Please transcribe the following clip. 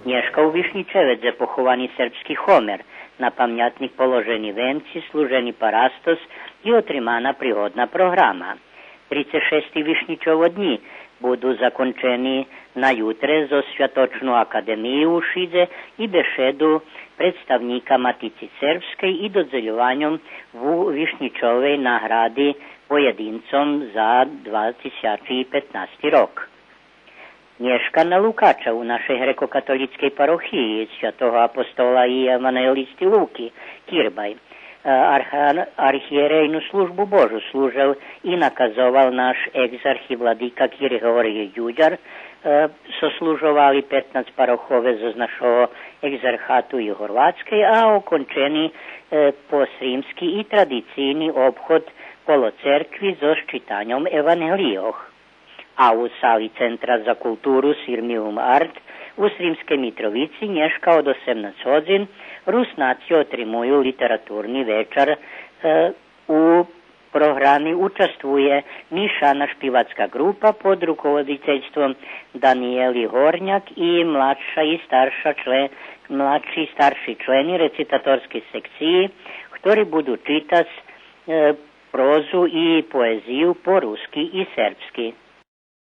Nješka u Višnjičevedze pohovani srpski Homer, na pamjatnik položeni venci, služeni parastos i otrimana prihodna programa. 36. Višnjičovo dni budu zakončeni na jutre zo Svjatočnu akademiju u Šidze i bešedu predstavnika Matici Srpske i dodzeljivanjem Višnjičove nagradi pojedincom za 2015. rok. Nješka na Lukača u našoj grekokatolickej parohiji Svjatoga apostola i evanelisti Luki, Kirbaj, arhijerejnu službu Božu služil i nakazoval naš egzarh i vladika Grigorije Đuđar, soslužovali 15 parohove z našого egzarhatu i Horvatske, a okončeni posrimski i tradicijni obhod polo cerkvi zo ščitanjom evangelijoh. A u sali Centra za kulturu Sirmium Art u Srimske Mitrovici Nješka od 18 hodin Rusnaci otrimuju literaturni večer. U programi učestvuje Nišana špivatska grupa pod rukovoditeljstvom Danijeli Hornjak i mladši i starši členi recitatorske sekcije, ktori budu čitas prozu i poeziju po ruski i srpski.